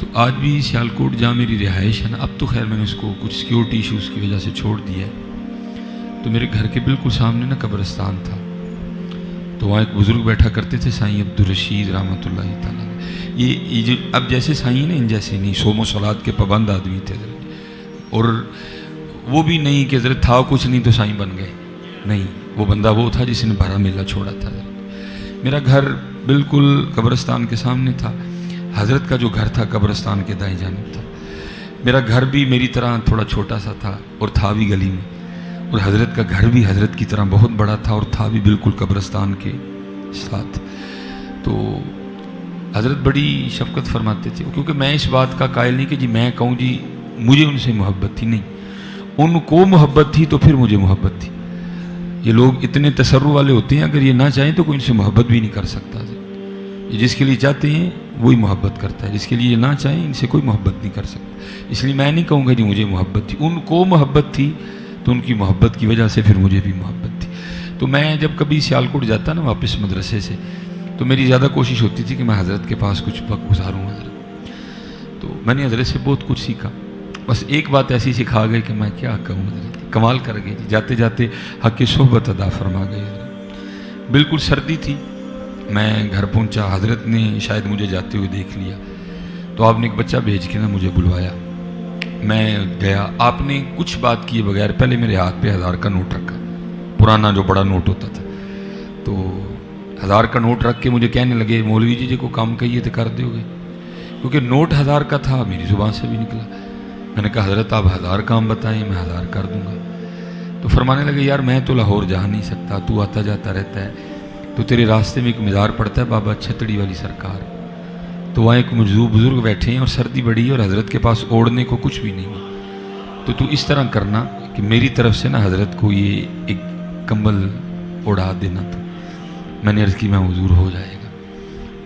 تو آج بھی سیالکوٹ جہاں میری رہائش ہے نا، اب تو خیر میں نے اس کو کچھ سیکیورٹی ایشوز کی وجہ سے چھوڑ دیا ہے، تو میرے گھر کے بالکل سامنے نا قبرستان تھا، تو وہاں ایک بزرگ بیٹھا کرتے تھے، سائیں عبدالرشید رحمۃ اللہ تعالیٰ۔ یہ جو اب جیسے سائیں نا، ان جیسے نہیں، صوم و صلات کے پابند آدمی تھے، اور وہ بھی نہیں کہ حضرت تھا کچھ نہیں تو سائیں بن گئے، نہیں، وہ بندہ وہ تھا جس نے بھرا میلہ چھوڑا تھا۔ میرا گھر بالکل قبرستان کے سامنے تھا، حضرت کا جو گھر تھا قبرستان کے دائیں جانب تھا۔ میرا گھر بھی میری طرح تھوڑا چھوٹا سا تھا اور تھا بھی گلی میں، اور حضرت کا گھر بھی حضرت کی طرح بہت بڑا تھا اور تھا بھی بالکل قبرستان کے ساتھ۔ تو حضرت بڑی شفقت فرماتے تھے، کیونکہ میں اس بات کا قائل نہیں کہ جی میں کہوں جی مجھے ان سے محبت تھی، نہیں، ان کو محبت تھی تو پھر مجھے محبت تھی۔ یہ لوگ اتنے تصرف والے ہوتے ہیں، اگر یہ نہ چاہیں تو کوئی ان سے محبت بھی نہیں کر سکتا۔ یہ جس کے لیے چاہتے ہیں وہی محبت کرتا ہے، جس کے لیے نہ چاہیں ان سے کوئی محبت نہیں کر سکتا۔ اس لیے میں نہیں کہوں گا جی مجھے محبت تھی، ان کو محبت تھی تو ان کی محبت کی وجہ سے پھر مجھے بھی محبت تھی۔ تو میں جب کبھی سیالکوٹ جاتا نا واپس مدرسے سے، تو میری زیادہ کوشش ہوتی تھی کہ میں حضرت کے پاس کچھ وقت گزاروں حضرت۔ تو میں نے حضرت سے بہت کچھ سیکھا، بس ایک بات ایسی سکھا گئی کہ میں کیا کہوں حضرت، کمال کر گئی جی، جاتے جاتے حق کی صحبت ادا فرما گئی حضرت۔ بالکل سردی تھی، میں گھر پہنچا، حضرت نے شاید مجھے جاتے ہوئے دیکھ لیا، تو آپ نے ایک بچہ بھیج کے نا مجھے بلوایا۔ میں گیا، آپ نے کچھ بات کیے بغیر پہلے میرے ہاتھ پہ 1000 کا نوٹ رکھا، پرانا جو بڑا نوٹ ہوتا تھا، تو 1000 کا نوٹ رکھ کے مجھے کہنے لگے مولوی جی کو کام کہیے تو کر دو گے، کیونکہ نوٹ 1000 کا تھا، میری زبان سے بھی نکلا۔ میں نے کہا حضرت آپ 1000 کام بتائیں، میں 1000 کر دوں گا۔ تو فرمانے لگے یار میں تو لاہور جا نہیں سکتا، تو آتا جاتا رہتا ہے، تو تیرے راستے میں ایک مزار پڑتا ہے بابا چھتڑی والی سرکار، تو وہاں ایک مجذوب بزرگ بیٹھے ہیں اور سردی بڑی ہے اور حضرت کے پاس اوڑھنے کو کچھ بھی نہیں ہے، تو اس طرح کرنا کہ میری طرف سے نا حضرت کو یہ ایک کمبل اڑا دینا۔ تو میں نے عرض کی میں حضور ہو جائے گا۔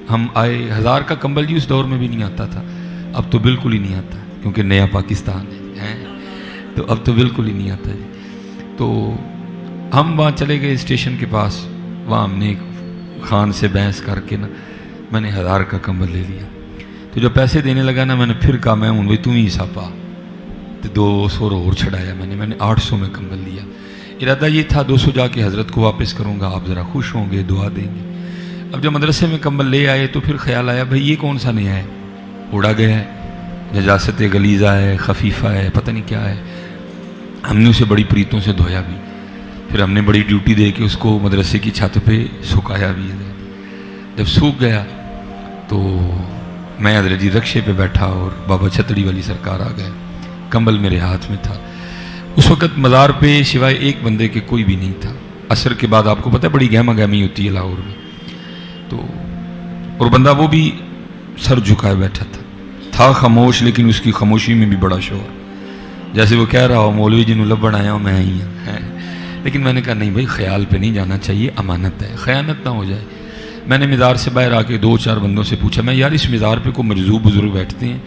ہم آئے، 1000 کا کمبل جی اس دور میں بھی نہیں آتا تھا، اب تو بالکل ہی نہیں آتا کیونکہ نیا پاکستان ہے، تو اب تو بالکل ہی نہیں آتا جی۔ تو ہم وہاں چلے گئے اسٹیشن کے پاس، وہاں ہم نے ایک خان سے بحث کر کے نا میں نے 1000 کا کمبل لے لیا۔ تو جب پیسے دینے لگا نا میں نے پھر کہا میں ہوں بھائی تم ہی حساب پا، تو 200 اور چھڑایا میں نے 800 میں کمبل لیا۔ ارادہ یہ تھا 200 جا کے حضرت کو واپس کروں گا، آپ ذرا خوش ہوں گے، دعا دیں گے۔ اب جب مدرسے میں کمبل لے آئے تو پھر خیال آیا بھائی یہ کون سا نیا ہے، اڑا گیا ہے، نجاست غلیظہ ہے، خفیفہ ہے، پتہ نہیں کیا ہے۔ ہم نے اسے بڑی پریتوں سے دھویا بھی، پھر ہم نے بڑی ڈیوٹی دے کے اس کو مدرسے کی چھت پہ سکھایا بھی۔ جب سوکھ گیا تو میں حضرت جی رکشے پہ بیٹھا اور بابا چھتڑی والی سرکار آ گئے، کمبل میرے ہاتھ میں تھا۔ اس وقت مزار پہ سوائے ایک بندے کے کوئی بھی نہیں تھا۔ عصر کے بعد آپ کو پتہ ہے بڑی گہما گہمی ہوتی ہے لاہور میں، تو اور بندہ وہ بھی سر جھکائے بیٹھا تھا خاموش، لیکن اس کی خاموشی میں بھی بڑا شور، جیسے وہ کہہ رہا ہو مولوی جی نو لبن آیا ہوں میں ہی ہوں۔ لیکن میں نے کہا نہیں بھائی خیال پہ نہیں جانا چاہیے، امانت ہے، خیانت نہ ہو جائے۔ میں نے مزار سے باہر آ کے 2-4 بندوں سے پوچھا میں یار اس مزار پہ کوئی مجذوب بزرگ بیٹھتے ہیں؟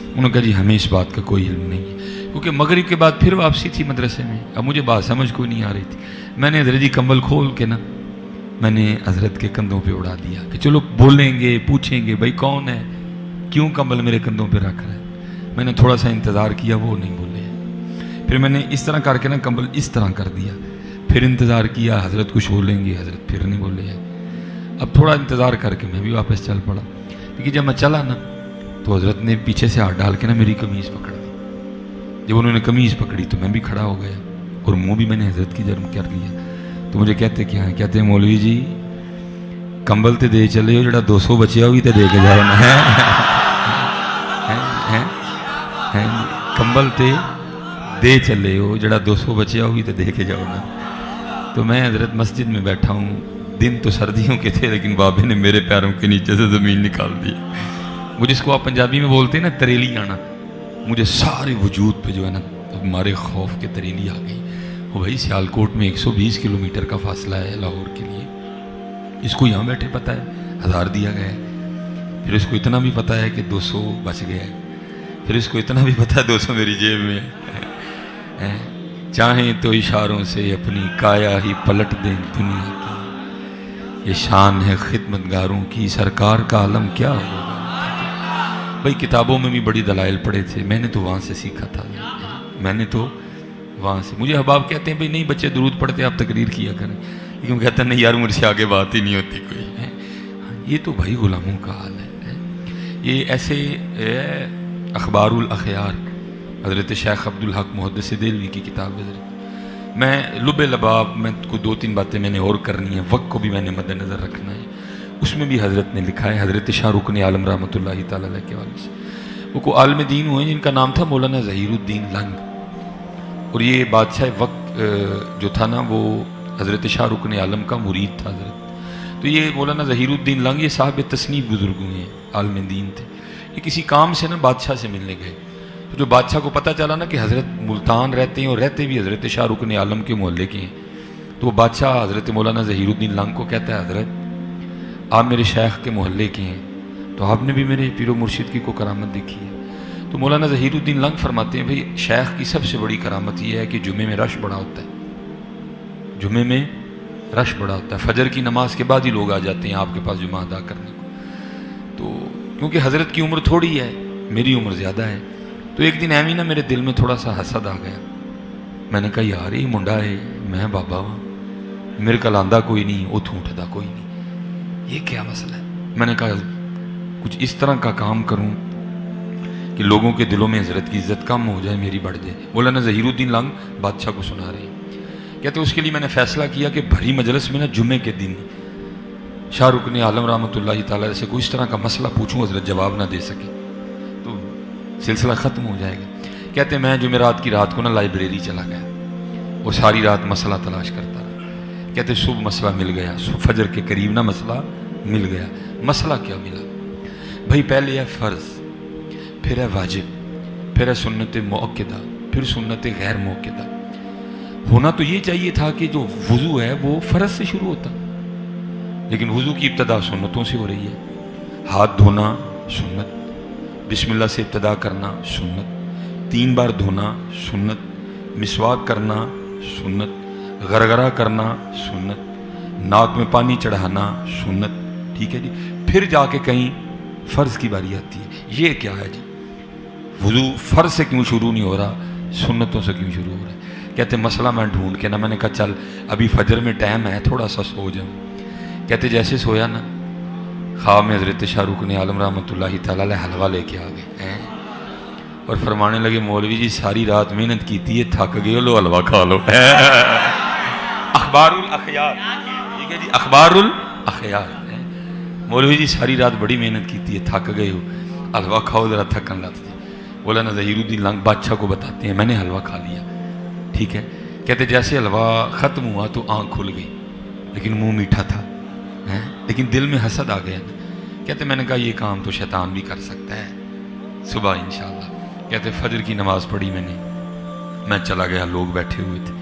انہوں نے کہا جی ہمیں اس بات کا کوئی علم نہیں ہے، کیونکہ مغرب کے بعد پھر واپسی تھی مدرسے میں، اب مجھے بات سمجھ کوئی نہیں آ رہی تھی۔ میں نے حضرت جی کمبل کھول کے نا میں نے حضرت کے کندھوں پہ اڑا دیا کہ چلو بولیں گے، پوچھیں گے بھائی کون ہے، کیوں کمبل میرے کندھوں پہ رکھ رہا ہے۔ میں نے تھوڑا سا انتظار کیا، وہ نہیں بولے، پھر میں نے اس طرح کر کے نا کمبل اس طرح کر دیا، پھر انتظار کیا حضرت کچھ بولیں گے، حضرت پھر نہیں بولے ہیں۔ اب تھوڑا انتظار کر کے میں بھی واپس چل پڑا، کیونکہ جب میں چلا نا تو حضرت نے پیچھے سے ہاتھ ڈال کے نا میری قمیض پکڑ دی۔ جب انہوں نے قمیض پکڑی تو میں بھی کھڑا ہو گیا اور منہ بھی میں نے حضرت کی جرم کر لیا۔ تو مجھے کہتے کیا ہیں، کہتے ہیں مولوی جی کمبل تے دے چلے ہو، جڑا 200 بچیا ہوئی تے دے کے جاؤ نا، کمبل تے دے چلے ہو، جڑا 200 بچیا ہوئی تے دے کے جاؤ نا۔ تو میں حضرت مسجد میں بیٹھا ہوں، دن تو سردیوں کے تھے لیکن بابے نے میرے پیروں کے نیچے سے زمین نکال دی۔ وہ جس کو آپ پنجابی میں بولتے ہیں نا تریلی آنا، مجھے سارے وجود پہ جو ہے نا ہمارے خوف کے تریلی آ گئی۔ وہ بھائی سیالکوٹ میں 120 کلومیٹر کا فاصلہ ہے لاہور کے لیے، اس کو یہاں بیٹھے پتہ ہے 1000 دیا گیا ہے، پھر اس کو اتنا بھی پتہ ہے کہ 200 بچ گیا ہے، پھر اس کو اتنا بھی پتہ ہے 200 میری جیب میں ہے۔ چاہیں تو اشاروں سے اپنی کایا ہی پلٹ دیں دنیا کی، یہ شان ہے خدمتگاروں کی، سرکار کا عالم کیا ہوگا۔ بھائی کتابوں میں بھی بڑی دلائل پڑھے تھے، میں نے تو وہاں سے سیکھا تھا، میں نے تو وہاں سے. مجھے احباب کہتے ہیں بھائی نہیں بچے درود پڑھتے آپ تقریر کیا کریں، لیکن وہ کہتے ہیں نہیں یار مجھ سے آگے بات ہی نہیں ہوتی کوئی. یہ تو بھائی غلاموں کا حال ہے. یہ ایسے اخبار الاخیار حضرت شیخ عبدالحق محدث دہلوی کی کتاب ہے. میں لب لباب میں کو 2-3 باتیں میں نے اور کرنی ہیں، وقت کو بھی میں نے مد نظر رکھنا ہے. اس میں بھی حضرت نے لکھا ہے، حضرت شاہ رکن عالم رحمۃ اللہ تعالیٰ علیہ کے والے سے وہ کو عالم دین ہوئے جن کا نام تھا مولانا ظہیر الدین لنگ. اور یہ بادشاہ وقت جو تھا نا وہ حضرت شاہ رکن عالم کا مرید تھا حضرت. تو یہ مولانا ظہیر الدین لنگ یہ صاحب تصنیف بزرگ ہوئے ہیں، عالم دین تھے. یہ کسی کام سے نا بادشاہ سے ملنے گئے، تو جو بادشاہ کو پتہ چلا نا کہ حضرت ملتان رہتے ہیں اور رہتے بھی حضرت شاہ رکن عالم کے محلے کے ہیں، تو وہ بادشاہ حضرت مولانا ظہیر الدین لنگ کو کہتا ہے حضرت آپ میرے شیخ کے محلے کے ہیں، تو آپ نے بھی میرے پیر و مرشد کی کو کرامت دیکھی ہے. تو مولانا ظہیر الدین لنگ فرماتے ہیں بھئی شیخ کی سب سے بڑی کرامت یہ ہے کہ جمعے میں رش بڑا ہوتا ہے، جمعے میں رش بڑا ہوتا ہے، فجر کی نماز کے بعد ہی لوگ آ جاتے ہیں آپ کے پاس جمعہ ادا کرنے کو. تو کیونکہ حضرت کی عمر تھوڑی ہے، میری عمر زیادہ ہے، تو ایک دن ایمی نا میرے دل میں تھوڑا سا حسد آ گیا. میں نے کہا یار یہ منڈا ہے، میں بابا ہوں، میرے کل آندہ کوئی نہیں، اتھوں اٹھدا کوئی نہیں، یہ کیا مسئلہ ہے. میں نے کہا کچھ اس طرح کا کام کروں کہ لوگوں کے دلوں میں حضرت کی عزت کم ہو جائے، میری بڑھ جائے. مولانا ظہیر الدین لنگ بادشاہ کو سنا رہے ہیں، کہتے اس کے لیے میں نے فیصلہ کیا کہ بھری مجلس میں نا جمعے کے دن شاہ رکن عالم رحمۃ اللہ تعالیٰ سے کوئی اس طرح کا مسئلہ پوچھوں حضرت جواب نہ دے سکے تو سلسلہ ختم ہو جائے گا. کہتے میں جمعرات کی رات کو نا لائبریری چلا گیا اور ساری رات مسئلہ تلاش کرتا رہا. کہتے صبح مسئلہ مل گیا، فجر کے قریب نا مسئلہ مل گیا. مسئلہ کیا ملا بھائی؟ پہلے ہے فرض، پھر ہے واجب، پھر ہے سنت مؤکدہ، پھر سنت غیر مؤکدہ. ہونا تو یہ چاہیے تھا کہ جو وضو ہے وہ فرض سے شروع ہوتا، لیکن وضو کی ابتدا سنتوں سے ہو رہی ہے. ہاتھ دھونا سنت، بسم اللہ سے ابتدا کرنا سنت، 3 بار دھونا سنت، مسواک کرنا سنت، غرغرہ کرنا سنت، ناک میں پانی چڑھانا سنت. ٹھیک ہے جی، پھر جا کے کہیں فرض کی باری آتی ہے. یہ کیا ہے جی؟ وضو فرض سے کیوں شروع نہیں ہو رہا، سنتوں سے کیوں شروع ہو رہا ہے؟ کہتے مسئلہ میں ڈھونڈ کے نا میں نے کہا چل ابھی فجر میں ٹائم ہے تھوڑا سا سو جاؤں. کہتے جیسے سویا نا خواب میں حضرت شاہ رکن عالم رحمۃ اللہ تعالیٰ علیہ حلوہ لے کے آ گئے اور فرمانے لگے مولوی جی ساری رات محنت کیتی ہے، تھک گئے، لو حلوہ کھا لو. اخبار الاخیار، ٹھیک ہے جی، اخبار الاخیار. مولوی جی ساری رات بڑی محنت کیتی ہے، تھک گئے ہو، حلوہ کھاؤ ذرا تھکن لگ جائے. مولانا ظہیر الدین لنگ بادشاہ کو بتاتے ہیں میں نے حلوہ کھا لیا. ٹھیک ہے، کہتے جیسے حلوہ ختم ہوا تو آنکھ کھل گئی، لیکن منہ میٹھا تھا، لیکن دل میں حسد آ گیا نا. کہتے میں نے کہا یہ کام تو شیطان بھی کر سکتا ہے، صبح انشاءاللہ. کہتے فجر کی نماز پڑھی میں چلا گیا، لوگ بیٹھے ہوئے تھے.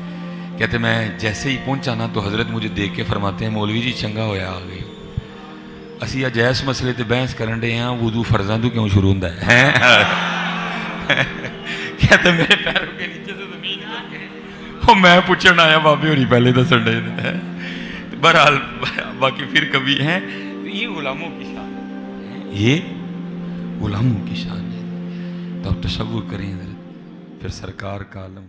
کہتے میں جیسے ہی پہنچا نا تو حضرت مجھے دیکھ کے فرماتے ہیں مولوی جی چنگا ہویا آ گئے ہو، اسی جیس مسئلے تے بحث کرن دے ہیں، وضو فرضاں تو کیوں شروع ہوندا ہے. کہتے میرے پیروں کے نیچے سے زمین ہل گئی، وہ میں پوچھنا آیا بابے ہوری پہلے تو سنڈے. بہرحال باقی پھر کبھی ہیں. یہ غلاموں کی شان ہے، یہ غلاموں کی شان ہے. تو آپ تصور کریں حضرت پھر سرکار کا عالم